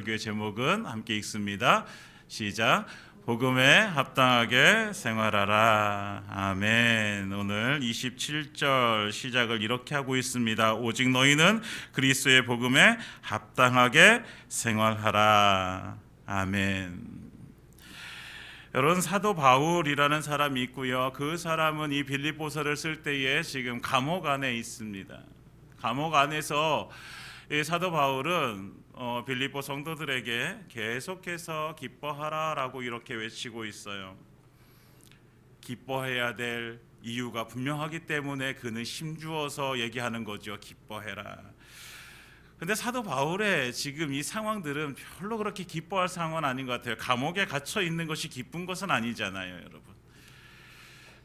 설교의 제목은 함께 읽습니다. 시작. 복음에 합당하게 생활하라. 아멘. 오늘 27절 시작을 이렇게 하고 있습니다. 오직 너희는 그리스도의 복음에 합당하게 생활하라. 아멘. 여러분, 사도 바울이라는 사람이 있고요. 그 사람은 이 빌립보서를 쓸 때에 지금 감옥 안에 있습니다. 감옥 안에서 이 사도 바울은 빌립보 성도들에게 계속해서 기뻐하라라고 이렇게 외치고 있어요. 기뻐해야 될 이유가 분명하기 때문에 그는 힘주어서 얘기하는 거죠. 기뻐해라. 근데 사도 바울의 지금 이 상황들은 별로 그렇게 기뻐할 상황은 아닌 것 같아요. 감옥에 갇혀 있는 것이 기쁜 것은 아니잖아요, 여러분.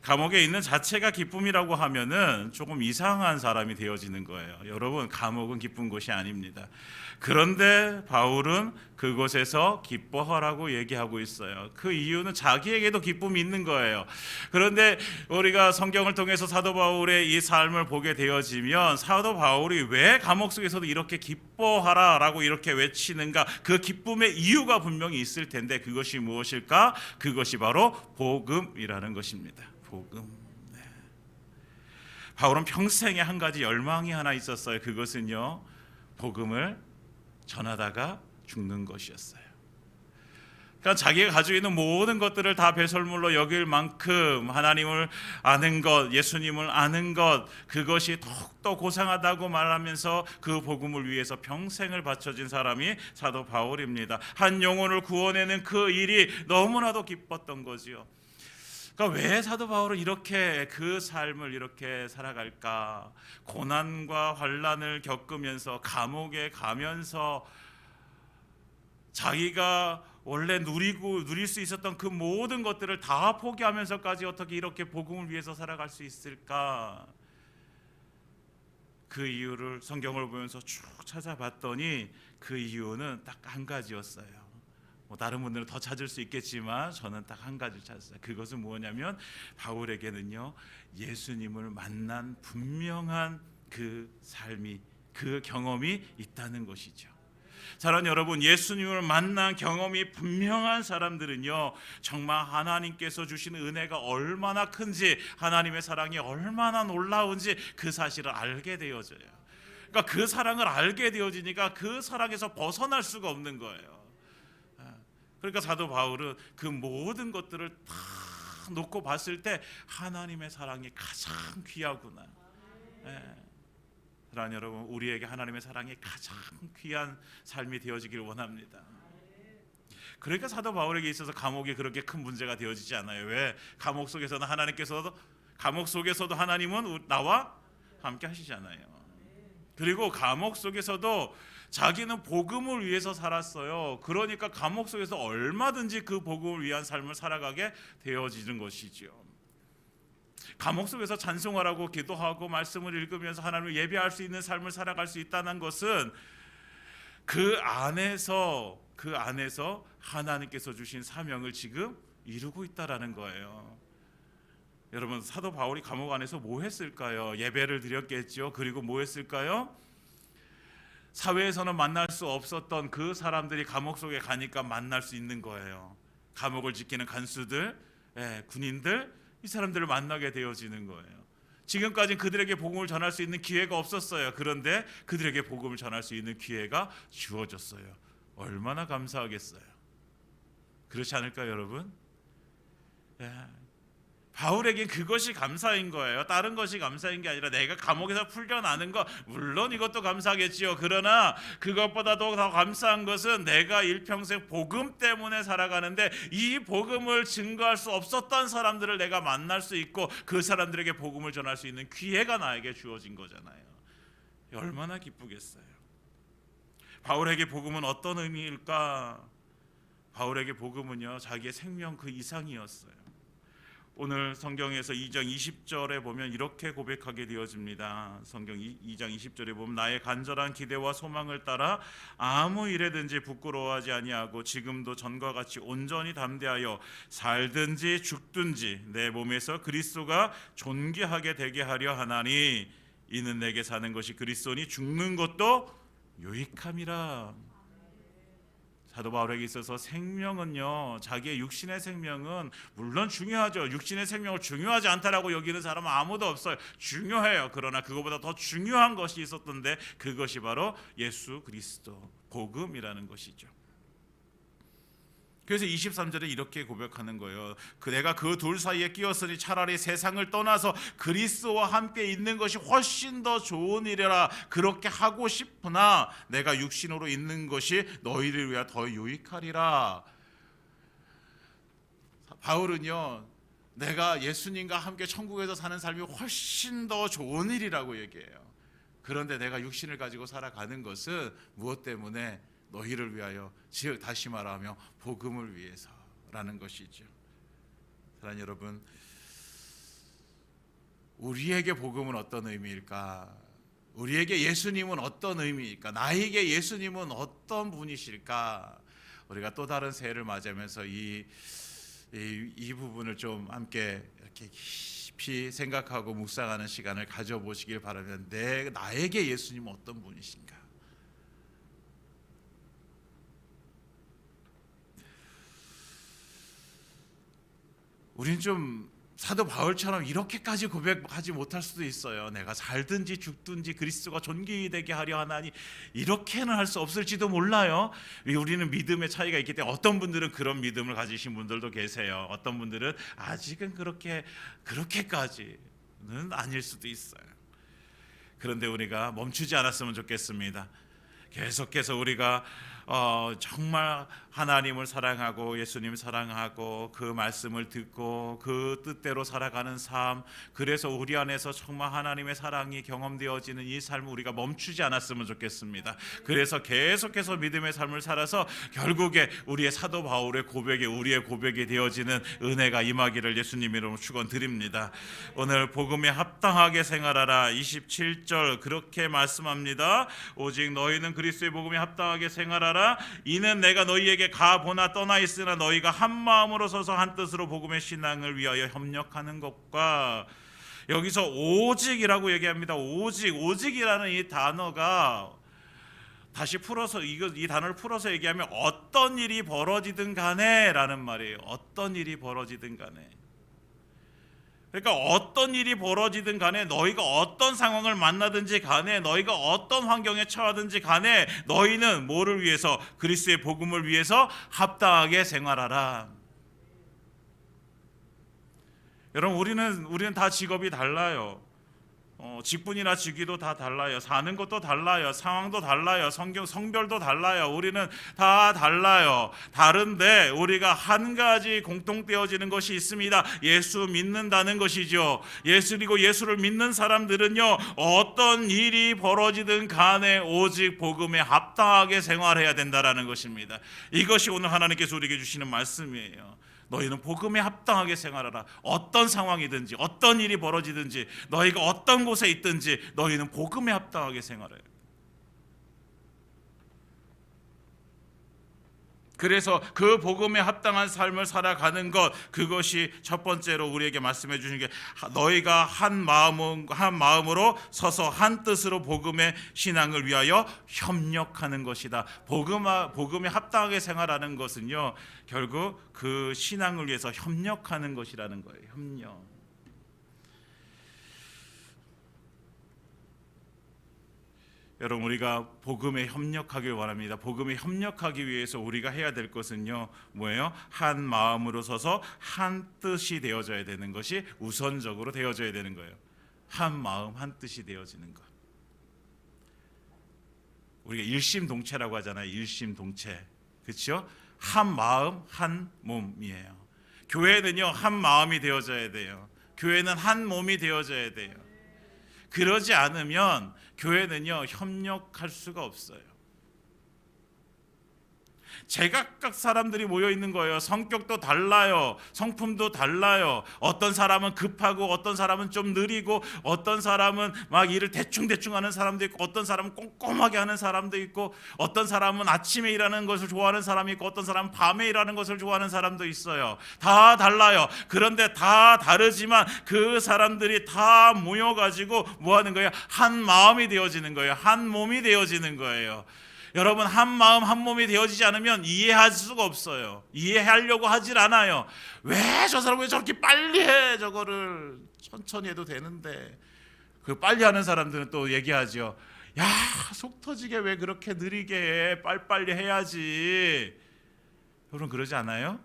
감옥에 있는 자체가 기쁨이라고 하면은 조금 이상한 사람이 되어지는 거예요. 여러분, 감옥은 기쁜 곳이 아닙니다. 그런데 바울은 그곳에서 기뻐하라고 얘기하고 있어요. 그 이유는 자기에게도 기쁨이 있는 거예요. 그런데 우리가 성경을 통해서 사도 바울의 이 삶을 보게 되어지면 사도 바울이 왜 감옥 속에서도 이렇게 기뻐하라라고 이렇게 외치는가, 그 기쁨의 이유가 분명히 있을 텐데 그것이 무엇일까? 그것이 바로 복음이라는 것입니다. 복음. 네. 바울은 평생에 한 가지 열망이 하나 있었어요. 그것은요, 복음을 전하다가 죽는 것이었어요. 그러니까 자기가 가지고 있는 모든 것들을 다 배설물로 여길 만큼 하나님을 아는 것, 예수님을 아는 것, 그것이 더욱더 고상하다고 말하면서 그 복음을 위해서 평생을 바쳐진 사람이 사도 바울입니다. 한 영혼을 구원하는 그 일이 너무나도 기뻤던 거지요. 그러니까 왜 사도 바울은 이렇게 그 삶을 이렇게 살아갈까? 고난과 환난을 겪으면서 감옥에 가면서 자기가 원래 누릴 수 있었던 그 모든 것들을 다 포기하면서까지 어떻게 이렇게 복음을 위해서 살아갈 수 있을까? 그 이유를 성경을 보면서 쭉 찾아봤더니 그 이유는 딱 한 가지였어요. 다른 분들은 더 찾을 수 있겠지만 저는 딱 한 가지를 찾았어요. 그것은 뭐냐면 바울에게는요, 예수님을 만난 분명한 그 삶이, 그 경험이 있다는 것이죠. 사랑하는 여러분, 예수님을 만난 경험이 분명한 사람들은요, 정말 하나님께서 주시는 은혜가 얼마나 큰지, 하나님의 사랑이 얼마나 놀라운지 그 사실을 알게 되어져요. 그러니까 그 사랑을 알게 되어지니까 그 사랑에서 벗어날 수가 없는 거예요. 그러니까 사도 바울은 그 모든 것들을 다 놓고 봤을 때 하나님의 사랑이 가장 귀하구나. 사랑하는 여러분, 우리에게 하나님의 사랑이 가장 귀한 삶이 되어지길 원합니다. 그러니까 사도 바울에게 있어서 감옥이 그렇게 큰 문제가 되어지지 않아요. 왜? 감옥 속에서도 하나님은 나와 함께 하시잖아요. 그리고 감옥 속에서도 자기는 복음을 위해서 살았어요. 그러니까 감옥 속에서 얼마든지 그 복음을 위한 삶을 살아가게 되어지는 것이죠. 감옥 속에서 찬송하라고 기도하고 말씀을 읽으면서 하나님을 예배할 수 있는 삶을 살아갈 수 있다는 것은 그 안에서 하나님께서 주신 사명을 지금 이루고 있다라는 거예요. 여러분, 사도 바울이 감옥 안에서 뭐 했을까요? 예배를 드렸겠죠. 그리고 뭐 했을까요? 사회에서는 만날 수 없었던 그 사람들이 감옥 속에 가니까 만날 수 있는 거예요. 감옥을 지키는 간수들, 군인들, 이 사람들을 만나게 되어지는 거예요. 지금까지 그들에게 복음을 전할 수 있는 기회가 없었어요. 그런데 그들에게 복음을 전할 수 있는 기회가 주어졌어요. 얼마나 감사하겠어요. 그렇지 않을까요, 여러분? 바울에겐 그것이 감사인 거예요. 다른 것이 감사인 게 아니라 내가 감옥에서 풀려나는 거, 물론 이것도 감사하겠지요. 그러나 그것보다도 더 감사한 것은 내가 일평생 복음 때문에 살아가는데 이 복음을 증거할 수 없었던 사람들을 내가 만날 수 있고 그 사람들에게 복음을 전할 수 있는 기회가 나에게 주어진 거잖아요. 얼마나 기쁘겠어요. 바울에게 복음은 어떤 의미일까? 바울에게 복음은요, 자기의 생명 그 이상이었어요. 오늘 성경에서 2장 20절에 보면 이렇게 고백하게 되어집니다. 성경 2장 20절에 보면 나의 간절한 기대와 소망을 따라 아무 일에든지 부끄러워하지 아니하고 지금도 전과 같이 온전히 담대하여 살든지 죽든지 내 몸에서 그리스도가 존귀하게 되게 하려 하나니 이는 내게 사는 것이 그리스도니 죽는 것도 유익함이라. 사도 바울에게 있어서 생명은요, 자기의 육신의 생명은 물론 중요하죠. 육신의 생명을 중요하지 않다라고 여기는 사람은 아무도 없어요. 중요해요. 그러나 그것보다 더 중요한 것이 있었던데 그것이 바로 예수 그리스도 복음이라는 것이죠. 그래서 23절에 이렇게 고백하는 거예요. 내가 그 둘 사이에 끼었으니 차라리 세상을 떠나서 그리스도와 함께 있는 것이 훨씬 더 좋은 일이라 그렇게 하고 싶으나 내가 육신으로 있는 것이 너희를 위하여 더 유익하리라. 바울은요, 내가 예수님과 함께 천국에서 사는 삶이 훨씬 더 좋은 일이라고 얘기해요. 그런데 내가 육신을 가지고 살아가는 것은 무엇 때문에? 너희를 위하여, 즉 다시 말하면 복음을 위해서라는 것이죠. 사랑하는 여러분, 우리에게 복음은 어떤 의미일까? 우리에게 예수님은 어떤 의미일까? 나에게 예수님은 어떤 분이실까? 우리가 또 다른 새해를 맞이하면서 이 부분을 좀 함께 이렇게 깊이 생각하고 묵상하는 시간을 가져보시길 바라면, 나에게 예수님은 어떤 분이신가? 우린 좀 사도 바울처럼 이렇게까지 고백하지 못할 수도 있어요. 내가 살든지 죽든지 그리스도가 존귀되게 하려 하나니, 이렇게는 할 수 없을지도 몰라요. 우리는 믿음의 차이가 있기 때문에 어떤 분들은 그런 믿음을 가지신 분들도 계세요. 어떤 분들은 아직은 그렇게까지는 아닐 수도 있어요. 그런데 우리가 멈추지 않았으면 좋겠습니다. 계속해서 우리가 정말 하나님을 사랑하고 예수님 사랑하고 그 말씀을 듣고 그 뜻대로 살아가는 삶, 그래서 우리 안에서 정말 하나님의 사랑이 경험되어지는 이 삶을 우리가 멈추지 않았으면 좋겠습니다. 그래서 계속해서 믿음의 삶을 살아서 결국에 우리의 사도 바울의 고백이 우리의 고백이 되어지는 은혜가 임하기를 예수님 이름으로 축원드립니다. 오늘 복음에 합당하게 생활하라 27절 그렇게 말씀합니다. 오직 너희는 그리스도의 복음에 합당하게 생활하라. 이는 내가 너희에게 가보나 떠나 있으나 너희가 한 마음으로 서서 한 뜻으로 복음의 신앙을 위하여 협력하는 것과, 여기서 오직이라고 얘기합니다. 오직이라는 이 단어가 다시 풀어서 이 단어를 풀어서 얘기하면 어떤 일이 벌어지든 간에라는 말이에요. 어떤 일이 벌어지든 간에. 그러니까 어떤 일이 벌어지든 간에, 너희가 어떤 상황을 만나든지 간에, 너희가 어떤 환경에 처하든지 간에 너희는 뭐를 위해서? 그리스도의 복음을 위해서 합당하게 생활하라. 여러분, 우리는 다 직업이 달라요. 직분이나 직위도 다 달라요. 사는 것도 달라요. 상황도 달라요. 성별도 달라요. 우리는 다 달라요. 다른데 우리가 한 가지 공통되어지는 것이 있습니다. 예수 믿는다는 것이죠. 그리고 예수를 믿는 사람들은요, 어떤 일이 벌어지든 간에 오직 복음에 합당하게 생활해야 된다라는 것입니다. 이것이 오늘 하나님께서 우리에게 주시는 말씀이에요. 너희는 복음에 합당하게 생활하라. 어떤 상황이든지 어떤 일이 벌어지든지 너희가 어떤 곳에 있든지 너희는 복음에 합당하게 생활해요. 그래서 그 복음에 합당한 삶을 살아가는 것, 그것이 첫 번째로 우리에게 말씀해 주신 게, 너희가 한 마음으로 서서 한 뜻으로 복음의 신앙을 위하여 협력하는 것이다. 복음에 합당하게 생활하는 것은요, 결국 그 신앙을 위해서 협력하는 것이라는 거예요. 협력. 여러분, 우리가 복음에 협력하길 원합니다. 복음에 협력하기 위해서 우리가 해야 될 것은요, 뭐예요? 한 마음으로 서서 한 뜻이 되어져야 되는 것이 우선적으로 되어져야 되는 거예요. 한 마음 한 뜻이 되어지는 것. 우리가 일심동체라고 하잖아요. 일심동체, 그렇죠? 한 마음 한 몸이에요. 교회는요, 한 마음이 되어져야 돼요. 교회는 한 몸이 되어져야 돼요. 그러지 않으면 교회는요, 협력할 수가 없어요. 제각각 사람들이 모여 있는 거예요. 성격도 달라요. 성품도 달라요. 어떤 사람은 급하고 어떤 사람은 좀 느리고 어떤 사람은 막 일을 대충 하는 사람도 있고 어떤 사람은 꼼꼼하게 하는 사람도 있고 어떤 사람은 아침에 일하는 것을 좋아하는 사람이 있고 어떤 사람은 밤에 일하는 것을 좋아하는 사람도 있어요. 다 달라요. 그런데 다 다르지만 그 사람들이 다 모여가지고 뭐 하는 거예요? 한 마음이 되어지는 거예요. 한 몸이 되어지는 거예요. 여러분, 한 마음 한 몸이 되어지지 않으면 이해할 수가 없어요. 이해하려고 하질 않아요. 왜 저 사람 왜 저렇게 빨리 해? 저거를 천천히 해도 되는데. 그 빨리 하는 사람들은 또 얘기하죠. 야, 속 터지게 왜 그렇게 느리게 해? 빨리빨리 해야지. 여러분 그러지 않아요?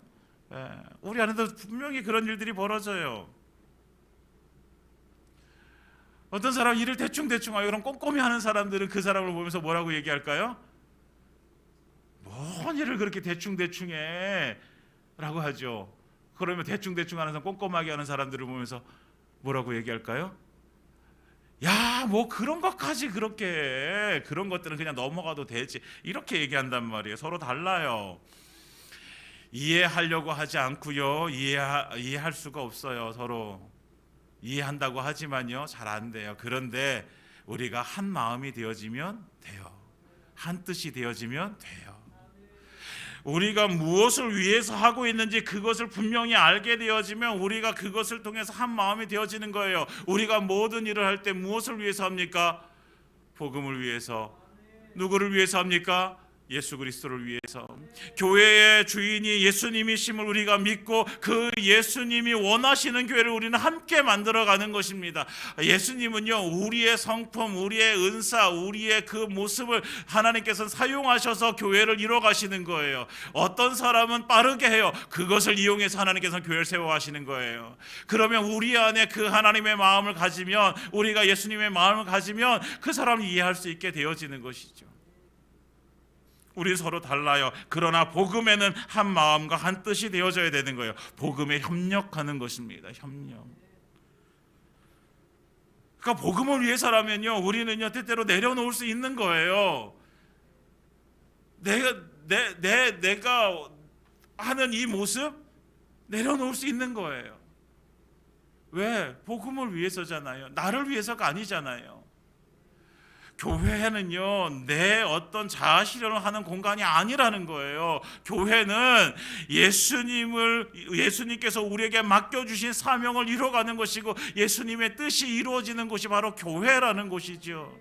우리 안에도 분명히 그런 일들이 벌어져요. 어떤 사람 일을 대충대충 하고 그럼 꼼꼼히 하는 사람들은 그 사람을 보면서 뭐라고 얘기할까요? 뭔 일을 그렇게 대충대충 해? 라고 하죠. 그러면 대충대충 하는 사람, 꼼꼼하게 하는 사람들을 보면서 뭐라고 얘기할까요? 야, 뭐 그런 것까지 그렇게 해. 그런 것들은 그냥 넘어가도 되지. 이렇게 얘기한단 말이에요. 서로 달라요. 이해하려고 하지 않고요. 이해할 수가 없어요. 서로 이해한다고 하지만요, 잘 안 돼요. 그런데 우리가 한 마음이 되어지면 돼요. 한 뜻이 되어지면 돼요. 우리가 무엇을 위해서 하고 있는지 그것을 분명히 알게 되어지면 우리가 그것을 통해서 한 마음이 되어지는 거예요. 우리가 모든 일을 할 때 무엇을 위해서 합니까? 복음을 위해서. 누구를 위해서 합니까? 예수 그리스도를 위해서. 교회의 주인이 예수님이심을 우리가 믿고 그 예수님이 원하시는 교회를 우리는 함께 만들어가는 것입니다. 예수님은요, 우리의 성품, 우리의 은사, 우리의 그 모습을 하나님께서 사용하셔서 교회를 이뤄가시는 거예요. 어떤 사람은 빠르게 해요. 그것을 이용해서 하나님께서 교회를 세워가시는 거예요. 그러면 우리 안에 그 하나님의 마음을 가지면, 우리가 예수님의 마음을 가지면 그 사람을 이해할 수 있게 되어지는 것이죠. 우리 서로 달라요. 그러나 복음에는 한 마음과 한 뜻이 되어져야 되는 거예요. 복음에 협력하는 것입니다. 협력. 그러니까 복음을 위해서라면요, 우리는요 때때로 내려놓을 수 있는 거예요. 내가 하는 이 모습 내려놓을 수 있는 거예요. 왜? 복음을 위해서잖아요. 나를 위해서가 아니잖아요. 교회는요, 내 어떤 자아 실현을 하는 공간이 아니라는 거예요. 교회는 예수님께서 우리에게 맡겨주신 사명을 이뤄가는 것이고 예수님의 뜻이 이루어지는 곳이 바로 교회라는 곳이죠.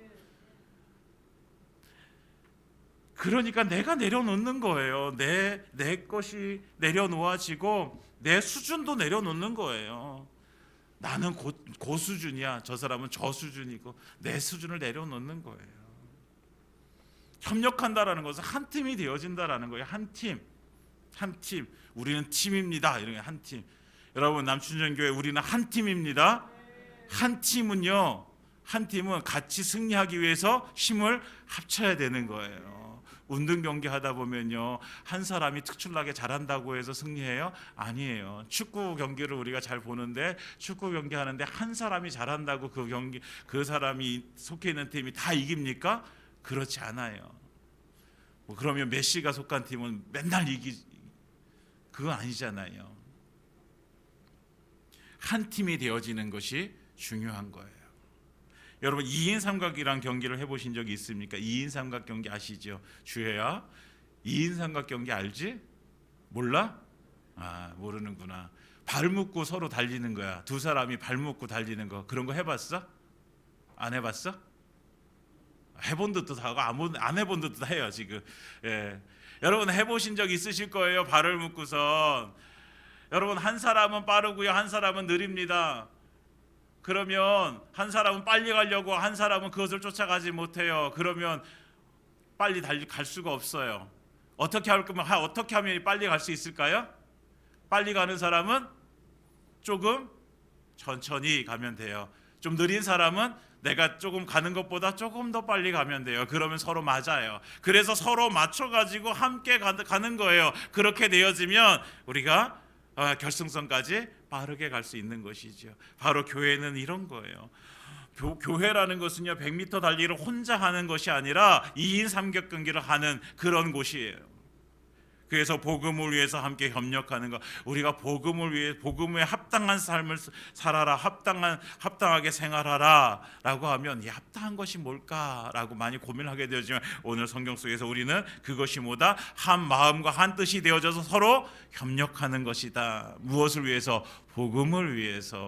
그러니까 내가 내려놓는 거예요. 내 것이 내려놓아지고 내 수준도 내려놓는 거예요. 나는 고수준이야. 저 사람은 저 수준이고 내 수준을 내려놓는 거예요. 협력한다라는 것은 한 팀이 되어진다라는 거예요. 한 팀. 우리는 팀입니다. 이런 한 팀. 여러분, 남춘천교회 우리는 한 팀입니다. 한 팀은 같이 승리하기 위해서 힘을 합쳐야 되는 거예요. 운동 경기 하다 보면요, 한 사람이 특출나게 잘한다고 해서 승리해요? 아니에요. 축구 경기를 우리가 잘 보는데 축구 경기 하는데 한 사람이 잘한다고 그 사람이 속해 있는 팀이 다 이깁니까? 그렇지 않아요. 그러면 메시가 속한 팀은 맨날 그건 아니잖아요. 한 팀이 되어지는 것이 중요한 거예요. 여러분, 2인 삼각이란 경기를 해보신 적이 있습니까? 2인 삼각 경기 아시죠? 주혜야, 2인 삼각 경기 알지? 몰라? 모르는구나. 발 묶고 서로 달리는 거야. 두 사람이 발 묶고 달리는 거. 그런 거 해봤어? 안 해봤어? 해본 듯도 하고 안 해본 듯도 해요 지금. 여러분 해보신 적 있으실 거예요. 발을 묶고선. 여러분, 한 사람은 빠르고요, 한 사람은 느립니다. 그러면 한 사람은 빨리 가려고 한 사람은 그것을 쫓아가지 못해요. 그러면 빨리 갈 수가 없어요. 어떻게 하면 빨리 갈 수 있을까요? 빨리 가는 사람은 조금 천천히 가면 돼요. 좀 느린 사람은 내가 조금 가는 것보다 조금 더 빨리 가면 돼요. 그러면 서로 맞아요. 그래서 서로 맞춰가지고 함께 가는 거예요. 그렇게 되어지면 우리가 결승선까지 빠르게 갈 수 있는 것이죠. 바로 교회는 이런 거예요. 교회라는 것은요, 100m 달리기를 혼자 하는 것이 아니라 2인 삼격 경기를 하는 그런 곳이에요. 그래서 복음을 위해서 함께 협력하는 것, 우리가 복음을 위해 복음에 합당한 삶을 살아라, 합당하게 생활하라 라고 하면 이 합당한 것이 뭘까라고 많이 고민하게 되지만, 오늘 성경 속에서 우리는 그것이 뭐다? 한 마음과 한 뜻이 되어져서 서로 협력하는 것이다. 무엇을 위해서? 복음을 위해서.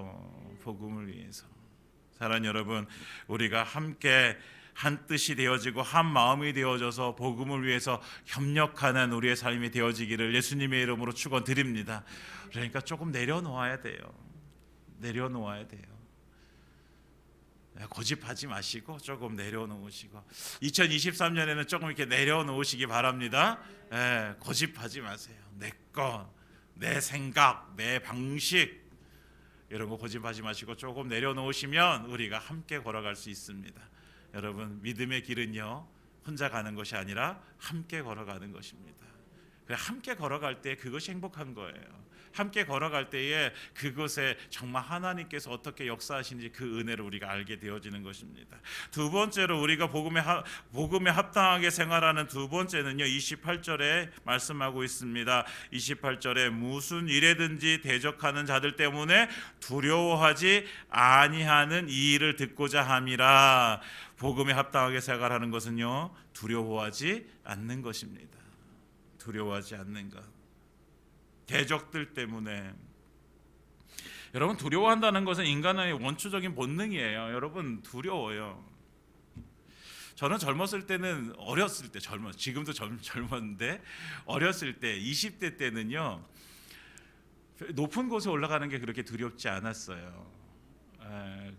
사랑하는 여러분, 우리가 함께 한 뜻이 되어지고 한 마음이 되어져서 복음을 위해서 협력하는 우리의 삶이 되어지기를 예수님의 이름으로 축원드립니다. 그러니까 조금 내려놓아야 돼요. 내려놓아야 돼요. 고집하지 마시고 조금 내려놓으시고 2023년에는 조금 이렇게 내려놓으시기 바랍니다. 고집하지 마세요. 내 것, 내 생각, 내 방식 이런 거 고집하지 마시고 조금 내려놓으시면 우리가 함께 걸어갈 수 있습니다. 여러분, 믿음의 길은요 혼자 가는 것이 아니라 함께 걸어가는 것입니다. 함께 걸어갈 때 그것이 행복한 거예요. 함께 걸어갈 때에 그것에 정말 하나님께서 어떻게 역사하시는지 그 은혜를 우리가 알게 되어지는 것입니다. 두 번째로 우리가 복음에 합당하게 생활하는 두 번째는요 28절에 말씀하고 있습니다. 28절에 무슨 일에든지 대적하는 자들 때문에 두려워하지 아니하는 이 일을 듣고자 함이라. 복음에 합당하게 생활하는 것은요 두려워하지 않는 것입니다. 두려워하지 않는 것. 대적들 때문에 여러분 두려워한다는 것은 인간의 원초적인 본능이에요. 여러분 두려워요. 저는 젊었을 때는 어렸을 때 지금도 젊었는데 어렸을 때 20대 때는요 높은 곳에 올라가는 게 그렇게 두렵지 않았어요.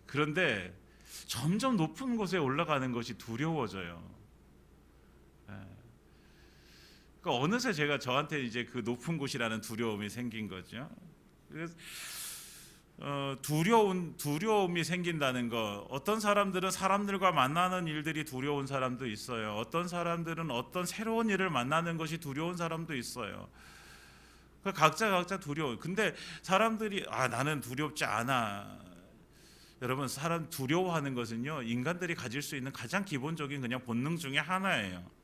그런데 점점 높은 곳에 올라가는 것이 두려워져요. 그러니까 어느새 저한테 이제 그 높은 곳이라는 두려움이 생긴 거죠. 그래서 두려움이 생긴다는 거. 어떤 사람들은 사람들과 만나는 일들이 두려운 사람도 있어요. 어떤 사람들은 어떤 새로운 일을 만나는 것이 두려운 사람도 있어요. 각자 두려워. 근데 사람들이 나는 두렵지 않아. 여러분, 사람 두려워하는 것은요 인간들이 가질 수 있는 가장 기본적인 그냥 본능 중에 하나예요.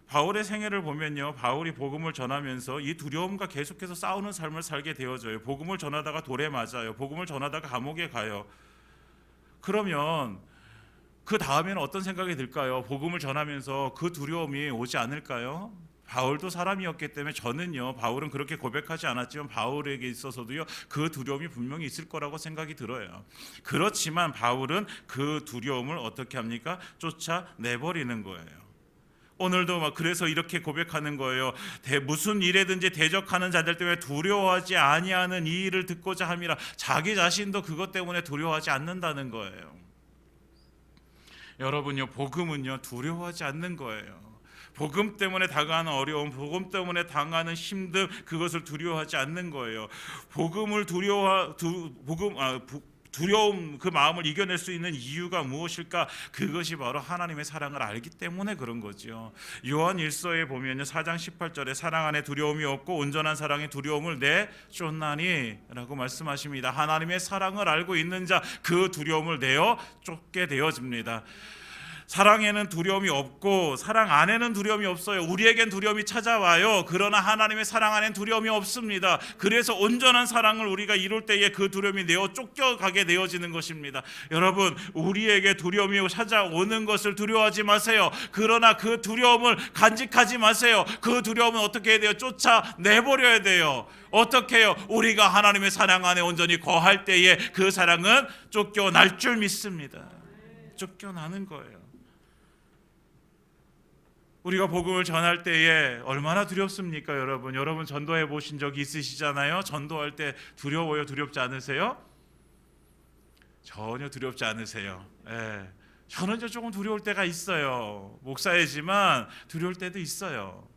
바울의 생애를 보면요 바울이 복음을 전하면서 이 두려움과 계속해서 싸우는 삶을 살게 되어져요. 복음을 전하다가 돌에 맞아요. 복음을 전하다가 감옥에 가요. 그러면 그 다음에는 어떤 생각이 들까요? 복음을 전하면서 그 두려움이 오지 않을까요? 바울도 사람이었기 때문에 저는요 바울은 그렇게 고백하지 않았지만 바울에게 있어서도요 그 두려움이 분명히 있을 거라고 생각이 들어요. 그렇지만 바울은 그 두려움을 어떻게 합니까? 쫓아내버리는 거예요. 오늘도 그래서 이렇게 고백하는 거예요. 무슨 일에든지 대적하는 자들 때문에 두려워하지 아니하는 이 일을 듣고자 함이라. 자기 자신도 그것 때문에 두려워하지 않는다는 거예요. 여러분요 복음은요 두려워하지 않는 거예요. 복음 때문에 당하는 어려움, 복음 때문에 당하는 힘듦, 그것을 두려워하지 않는 거예요. 두려움 그 마음을 이겨낼 수 있는 이유가 무엇일까? 그것이 바로 하나님의 사랑을 알기 때문에 그런 거죠. 요한 1서에 보면요 4장 18절에 사랑 안에 두려움이 없고 온전한 사랑의 두려움을 내쫓나니 라고 말씀하십니다. 하나님의 사랑을 알고 있는 자 그 두려움을 내어 쫓게 되어집니다. 사랑에는 두려움이 없고 사랑 안에는 두려움이 없어요. 우리에겐 두려움이 찾아와요. 그러나 하나님의 사랑 안에는 두려움이 없습니다. 그래서 온전한 사랑을 우리가 이룰 때에 그 두려움이 내어 쫓겨가게 되어지는 것입니다. 여러분 우리에게 두려움이 찾아오는 것을 두려워하지 마세요. 그러나 그 두려움을 간직하지 마세요. 그 두려움은 어떻게 해야 돼요? 쫓아내버려야 돼요. 어떻게 해요? 우리가 하나님의 사랑 안에 온전히 거할 때에 그 사랑은 쫓겨날 줄 믿습니다. 쫓겨나는 거예요. 우리가 복음을 전할 때에 얼마나 두렵습니까, 여러분? 여러분 전도해 보신 적이 있으시잖아요. 전도할 때 두려워요? 두렵지 않으세요? 전혀 두렵지 않으세요. 저는 조금 두려울 때가 있어요. 목사이지만 두려울 때도 있어요.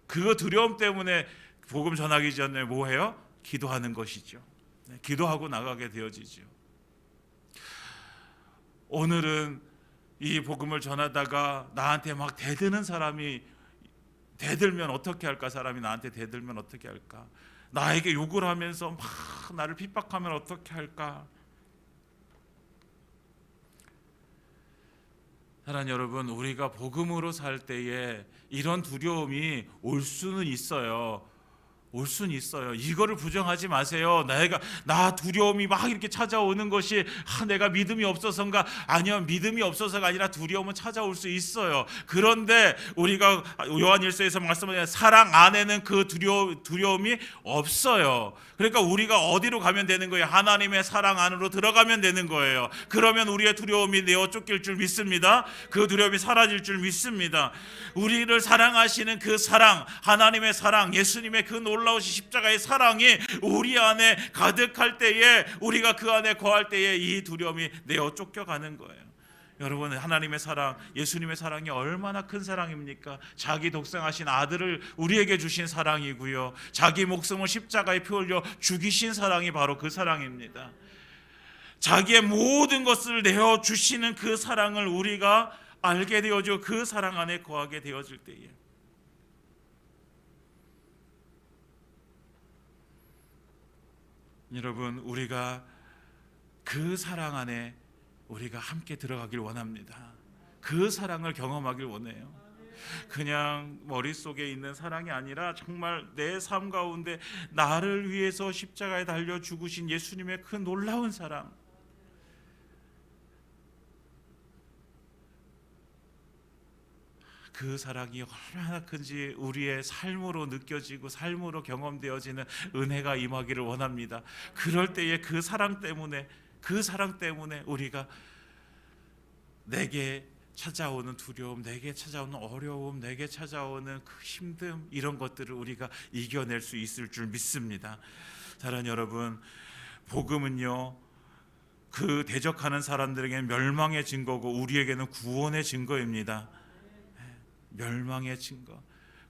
그 두려움 때문에 복음 전하기 전에 뭐 해요? 기도하는 것이죠. 기도하고 나가게 되어지죠. 오늘은 이 복음을 전하다가 나한테 막 대드는 사람이 대들면 어떻게 할까? 사람이 나한테 대들면 어떻게 할까? 나에게 욕을 하면서 막 나를 핍박하면 어떻게 할까? 사랑하는 여러분, 우리가 복음으로 살 때에 이런 두려움이 올 수는 있어요. 올 수는 있어요. 이거를 부정하지 마세요. 나 두려움이 막 이렇게 찾아오는 것이 내가 믿음이 없어서인가? 아니요, 믿음이 없어서가 아니라 두려움은 찾아올 수 있어요. 그런데 우리가 요한일서에서 말씀하신 사랑 안에는 그 두려움이 없어요. 그러니까 우리가 어디로 가면 되는 거예요? 하나님의 사랑 안으로 들어가면 되는 거예요. 그러면 우리의 두려움이 내어 쫓길 줄 믿습니다. 그 두려움이 사라질 줄 믿습니다. 우리를 사랑하시는 그 사랑, 하나님의 사랑, 예수님의 그 놀라우신 십자가의 사랑이 우리 안에 가득할 때에, 우리가 그 안에 거할 때에 이 두려움이 내어 쫓겨가는 거예요. 여러분, 하나님의 사랑, 예수님의 사랑이 얼마나 큰 사랑입니까? 자기 독생하신 아들을 우리에게 주신 사랑이고요, 자기 목숨을 십자가에 피 흘려 죽이신 사랑이 바로 그 사랑입니다. 자기의 모든 것을 내어 주시는 그 사랑을 우리가 알게 되어져 그 사랑 안에 거하게 되어질 때에, 여러분, 우리가 그 사랑 안에 우리가 함께 들어가길 원합니다. 그 사랑을 경험하길 원해요. 그냥 머릿속에 있는 사랑이 아니라 정말 내 삶 가운데 나를 위해서 십자가에 달려 죽으신 예수님의 그 놀라운 사랑, 그 사랑이 얼마나 큰지 우리의 삶으로 느껴지고 삶으로 경험되어지는 은혜가 임하기를 원합니다. 그럴 때에 그 사랑 때문에 우리가 내게 찾아오는 두려움, 내게 찾아오는 어려움, 내게 찾아오는 그 힘듦, 이런 것들을 우리가 이겨낼 수 있을 줄 믿습니다. 사랑하는 여러분, 복음은요, 그 대적하는 사람들에게는 멸망의 증거고 우리에게는 구원의 증거입니다. 멸망의 증거.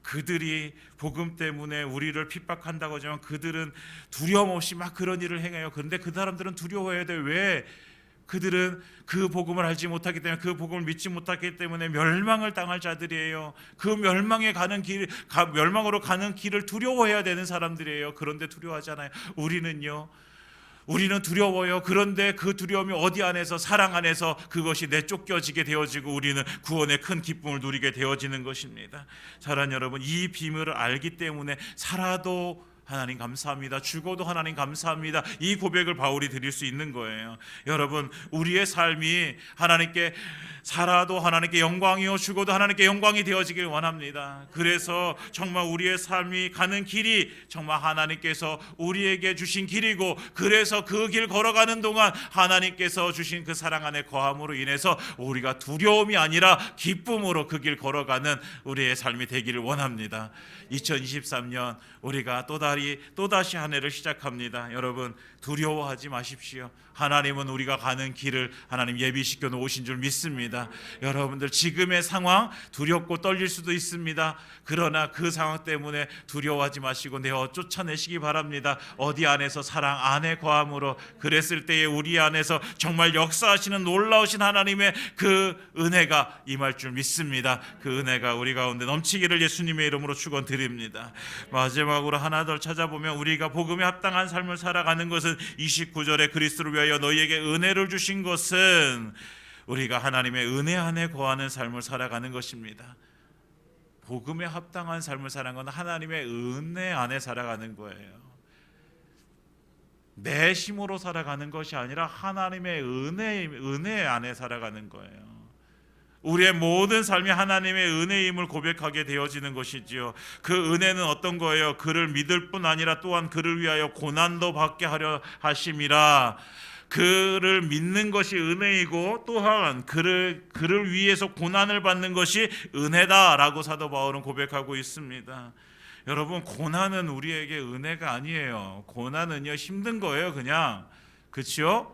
그들이 복음 때문에 우리를 핍박한다고 하지만 그들은 두려움 없이 막 그런 일을 행해요. 그런데 그 사람들은 두려워해야 돼요. 왜? 그들은 그 복음을 알지 못하기 때문에, 그 복음을 믿지 못하기 때문에 멸망을 당할 자들이에요. 그 멸망으로 가는 길을 두려워해야 되는 사람들이에요. 그런데 두려워하잖아요. 우리는 두려워요. 그런데 그 두려움이 어디 안에서, 사랑 안에서 그것이 내쫓겨지게 되어지고 우리는 구원의 큰 기쁨을 누리게 되어지는 것입니다. 사랑하는 여러분, 이 비밀을 알기 때문에 살아도 하나님 감사합니다, 죽어도 하나님 감사합니다, 이 고백을 바울이 드릴 수 있는 거예요. 여러분, 우리의 삶이 하나님께, 살아도 하나님께 영광이요 죽어도 하나님께 영광이 되어지길 원합니다. 그래서 정말 우리의 삶이 가는 길이 정말 하나님께서 우리에게 주신 길이고, 그래서 그 길 걸어가는 동안 하나님께서 주신 그 사랑 안에 거함으로 인해서 우리가 두려움이 아니라 기쁨으로 그 길 걸어가는 우리의 삶이 되기를 원합니다. 2023년 우리가 또다시 한 해를 시작합니다. 여러분, 두려워하지 마십시오. 하나님은 우리가 가는 길을 하나님 예비시켜 놓으신 줄 믿습니다. 여러분들, 지금의 상황 두렵고 떨릴 수도 있습니다. 그러나 그 상황 때문에 두려워하지 마시고 내어 쫓아내시기 바랍니다. 어디 안에서? 사랑 안에 거함으로. 그랬을 때에 우리 안에서 정말 역사하시는 놀라우신 하나님의 그 은혜가 임할 줄 믿습니다. 그 은혜가 우리 가운데 넘치기를 예수님의 이름으로 축원드립니다. 마지막으로 하나 더 찾아보면, 우리가 복음에 합당한 삶을 살아가는 것은 29절에 그리스도를 위하여 너희에게 은혜를 주신 것은 우리가 하나님의 은혜 안에 거하는 삶을 살아가는 것입니다. 복음에 합당한 삶을 살아가는 건 하나님의 은혜 안에 살아가는 거예요. 내 힘으로 살아가는 것이 아니라 하나님의 은혜 안에 살아가는 거예요. 우리의 모든 삶이 하나님의 은혜임을 고백하게 되어지는 것이지요. 그 은혜는 어떤 거예요? 그를 믿을 뿐 아니라 또한 그를 위하여 고난도 받게 하려 하심이라. 그를 믿는 것이 은혜이고 또한 그를 위해서 고난을 받는 것이 은혜다라고 사도 바울은 고백하고 있습니다. 여러분, 고난은 우리에게 은혜가 아니에요. 고난은요, 힘든 거예요. 그냥, 그렇죠?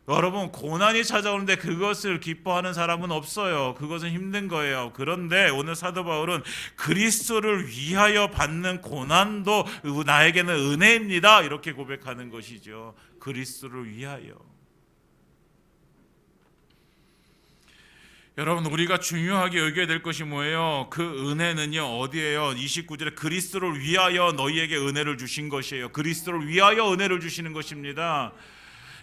여러분, 고난이 찾아오는데 그것을 기뻐하는 사람은 없어요. 그것은 힘든 거예요. 그런데 오늘 사도 바울은 그리스도를 위하여 받는 고난도 나에게는 은혜입니다, 이렇게 고백하는 것이죠. 그리스도를 위하여. 여러분, 우리가 중요하게 여겨야 될 것이 뭐예요? 그 은혜는요, 어디예요? 29절에 그리스도를 위하여 너희에게 은혜를 주신 것이에요. 그리스도를 위하여 은혜를 주시는 것입니다.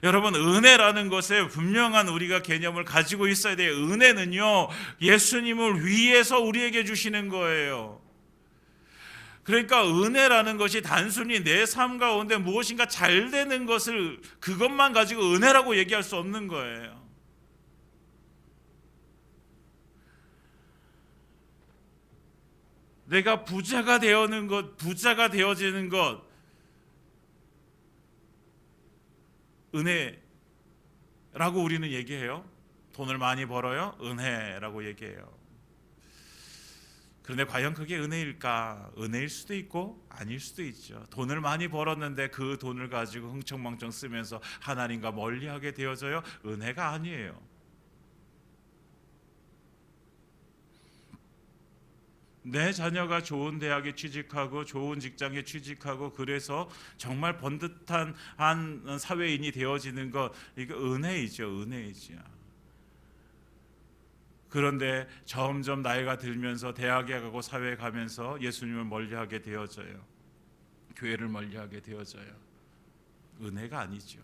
여러분, 은혜라는 것에 분명한 우리가 개념을 가지고 있어야 돼요. 은혜는요, 예수님을 위해서 우리에게 주시는 거예요. 그러니까 은혜라는 것이 단순히 내 삶 가운데 무엇인가 잘 되는 것을 그것만 가지고 은혜라고 얘기할 수 없는 거예요. 내가 부자가 되어는 것, 부자가 되어지는 것, 은혜라고 우리는 얘기해요. 돈을 많이 벌어요? 은혜라고 얘기해요. 그런데 과연 그게 은혜일까? 은혜일 수도 있고 아닐 수도 있죠. 돈을 많이 벌었는데 그 돈을 가지고 흥청망청 쓰면서 하나님과 멀리하게 되어져요? 은혜가 아니에요. 내 자녀가 좋은 대학에 취직하고 좋은 직장에 취직하고 그래서 정말 번듯한 한 사회인이 되어지는 것, 이거 은혜이죠. 은혜이죠. 그런데 점점 나이가 들면서 대학에 가고 사회에 가면서 예수님을 멀리하게 되어져요. 교회를 멀리하게 되어져요. 은혜가 아니죠.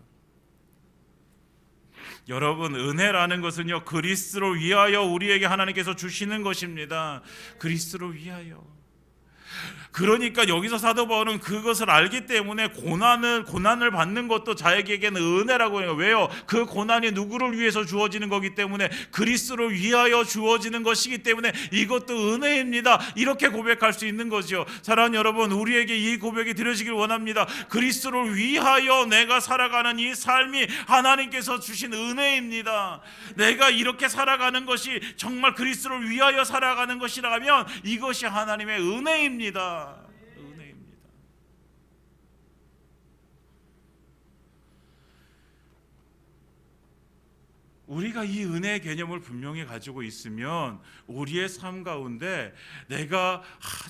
여러분, 은혜라는 것은요, 그리스도를 위하여 우리에게 하나님께서 주시는 것입니다. 그리스도를 위하여. 그러니까 여기서 사도 바울은 그것을 알기 때문에 고난을 받는 것도 자에게는 은혜라고 해요. 왜요? 그 고난이 누구를 위해서 주어지는 거기 때문에, 그리스도를 위하여 주어지는 것이기 때문에 이것도 은혜입니다. 이렇게 고백할 수 있는 거죠. 사랑하는 여러분, 우리에게 이 고백이 드려지길 원합니다. 그리스도를 위하여 내가 살아가는 이 삶이 하나님께서 주신 은혜입니다. 내가 이렇게 살아가는 것이 정말 그리스도를 위하여 살아가는 것이라면 이것이 하나님의 은혜입니다. 은혜입니다. 우리가 이 은혜의 개념을 분명히 가지고 있으면 우리의 삶 가운데 내가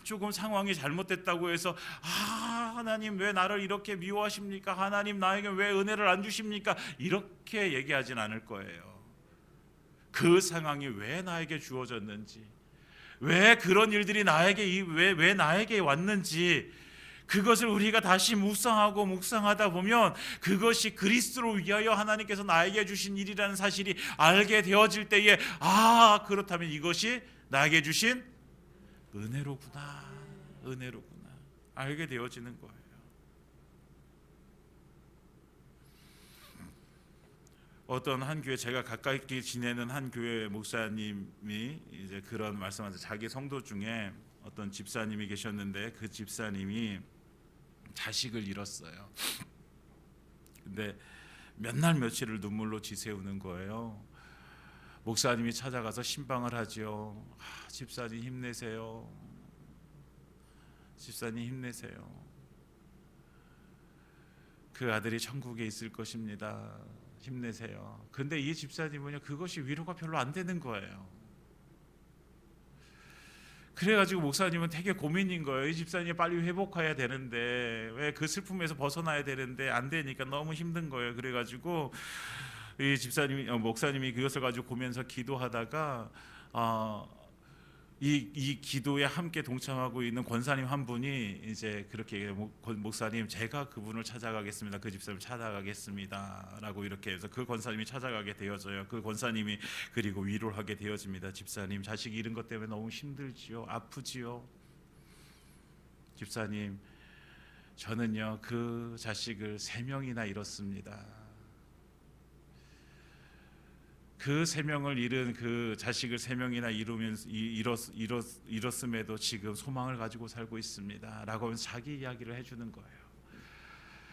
조금 상황이 잘못됐다고 해서 하나님 왜 나를 이렇게 미워하십니까? 하나님 나에게 왜 은혜를 안 주십니까? 이렇게 얘기하진 않을 거예요. 그 상황이 왜 나에게 주어졌는지, 왜 그런 일들이 왜 나에게 왔는지, 그것을 우리가 다시 묵상하다 보면 그것이 그리스도를 위하여 하나님께서 나에게 주신 일이라는 사실이 알게 되어질 때에 그렇다면 이것이 나에게 주신 은혜로구나 알게 되어지는 거예요. 어떤 한 교회, 제가 가까이 지내는 한 교회 목사님이 이제 그런 말씀하면서, 자기 성도 중에 어떤 집사님이 계셨는데 그 집사님이 자식을 잃었어요. 근데 몇 날 며칠을 눈물로 지새우는 거예요. 목사님이 찾아가서 신방을 하죠. 집사님 힘내세요. 집사님 힘내세요. 그 아들이 천국에 있을 것입니다. 힘내세요. 근데 이 집사님은요, 그것이 위로가 별로 안 되는 거예요. 그래가지고 목사님은 되게 고민인 거예요. 이 집사님이 빨리 회복해야 되는데, 왜 그 슬픔에서 벗어나야 되는데 안 되니까 너무 힘든 거예요. 그래가지고 이 목사님이 그것을 가지고 보면서 기도하다가 이 기도에 함께 동참하고 있는 권사님 한 분이 이제 그렇게 얘기해요. 목사님, 제가 그분을 찾아가겠습니다. 그 집사님을 찾아가겠습니다 라고 이렇게 해서 그 권사님이 찾아가게 되어져요. 그 권사님이 그리고 위로를 하게 되어집니다. 집사님, 자식 잃은 것 때문에 너무 힘들지요, 아프지요. 집사님, 저는요 그 자식을 3명이나 잃었습니다. 그 3명을 잃은 그 자식을 3명이나 잃었음에도 지금 소망을 가지고 살고 있습니다 라고 하면서 자기 이야기를 해주는 거예요.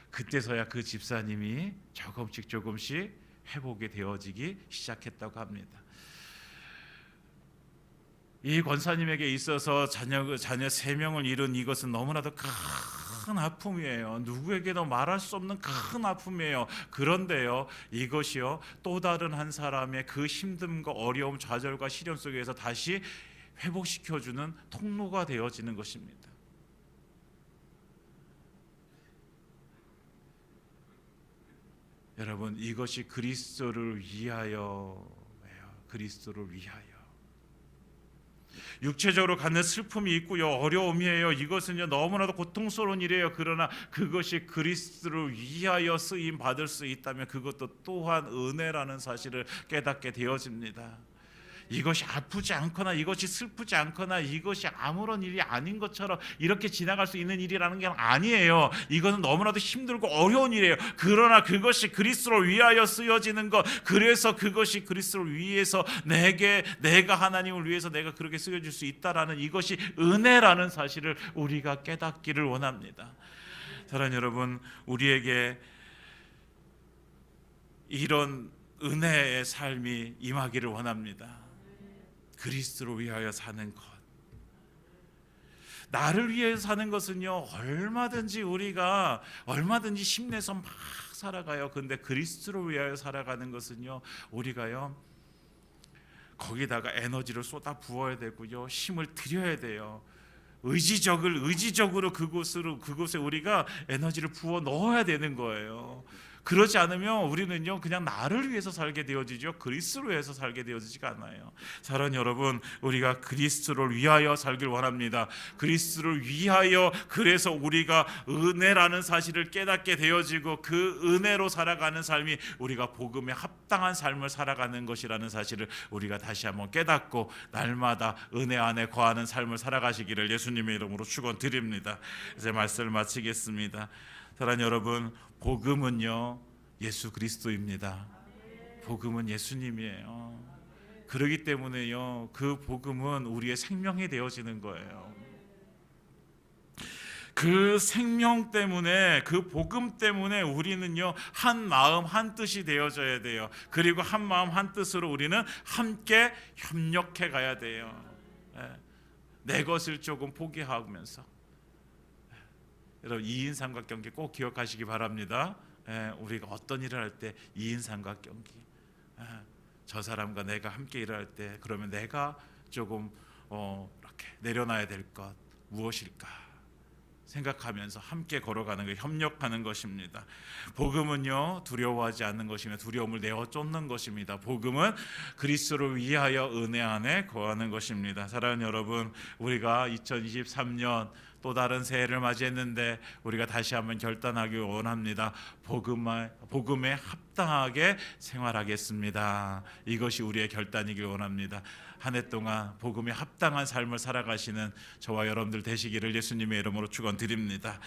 그때서야 그 집사님이 조금씩 회복이 되어지기 시작했다고 합니다. 이 권사님에게 있어서 자녀 3명을 잃은 이것은 너무나도 큰 아픔이에요. 누구에게도 말할 수 없는 큰 아픔이에요. 그런데요, 이것이요 또 다른 한 사람의 그 힘듦과 어려움, 좌절과 시련 속에서 다시 회복시켜주는 통로가 되어지는 것입니다. 여러분, 이것이 그리스도를 위하여예요. 그리스도를 위하여. 육체적으로 갖는 슬픔이 있고요, 어려움이에요. 이것은요 너무나도 고통스러운 일이에요. 그러나 그것이 그리스도를 위하여 쓰임 받을 수 있다면 그것도 또한 은혜라는 사실을 깨닫게 되어집니다. 이것이 아프지 않거나 이것이 슬프지 않거나 이것이 아무런 일이 아닌 것처럼 이렇게 지나갈 수 있는 일이라는 게 아니에요. 이것은 너무나도 힘들고 어려운 일이에요. 그러나 그것이 그리스도를 위하여 쓰여지는 것, 그래서 그것이 그리스도를 위해서 내가 하나님을 위해서 내가 그렇게 쓰여질 수 있다라는 이것이 은혜라는 사실을 우리가 깨닫기를 원합니다. 사랑하는 여러분, 우리에게 이런 은혜의 삶이 임하기를 원합니다. 그리스도를 위하여 사는 것, 나를 위해 사는 것은요, 우리가 얼마든지 힘내서 막 살아가요. 근데 그리스도를 위하여 살아가는 것은요, 우리가요 거기다가 에너지를 쏟아 부어야 되고요, 힘을 들여야 돼요. 의지적으로 그곳에 우리가 에너지를 부어 넣어야 되는 거예요. 그러지 않으면 우리는요 그냥 나를 위해서 살게 되어지죠. 그리스도를 위해서 살게 되어지지가 않아요. 사랑하는 여러분, 우리가 그리스도를 위하여 살길 원합니다. 그리스도를 위하여, 그래서 우리가 은혜라는 사실을 깨닫게 되어지고 그 은혜로 살아가는 삶이 우리가 복음에 합당한 삶을 살아가는 것이라는 사실을 우리가 다시 한번 깨닫고 날마다 은혜 안에 거하는 삶을 살아가시기를 예수님의 이름으로 축원드립니다. 이제 말씀을 마치겠습니다. 사랑하는 여러분, 복음은요 예수 그리스도입니다. 복음은 예수님이에요. 그렇기 때문에요 그 복음은 우리의 생명이 되어지는 거예요. 그 생명 때문에, 그 복음 때문에 우리는요 한 마음 한 뜻이 되어져야 돼요. 그리고 한 마음 한 뜻으로 우리는 함께 협력해 가야 돼요. 내 것을 조금 포기하면서. 여러분, 2인 삼각경기 꼭 기억하시기 바랍니다. 우리가 어떤 일을 할 때 2인 삼각경기, 저 사람과 내가 함께 일을 할 때 그러면 내가 조금 이렇게 내려놔야 될 것 무엇일까 생각하면서 함께 걸어가는 것, 협력하는 것입니다. 복음은요 두려워하지 않는 것이며 두려움을 내어 쫓는 것입니다. 복음은 그리스도를 위하여 은혜 안에 거하는 것입니다. 사랑하는 여러분, 우리가 2023년 또 다른 새해를 맞이했는데 우리가 다시 한번 결단하기 원합니다. 복음에 합당하게 생활하겠습니다. 이것이 우리의 결단이길 원합니다. 한 해 동안 복음에 합당한 삶을 살아가시는 저와 여러분들 되시기를 예수님의 이름으로 축원드립니다.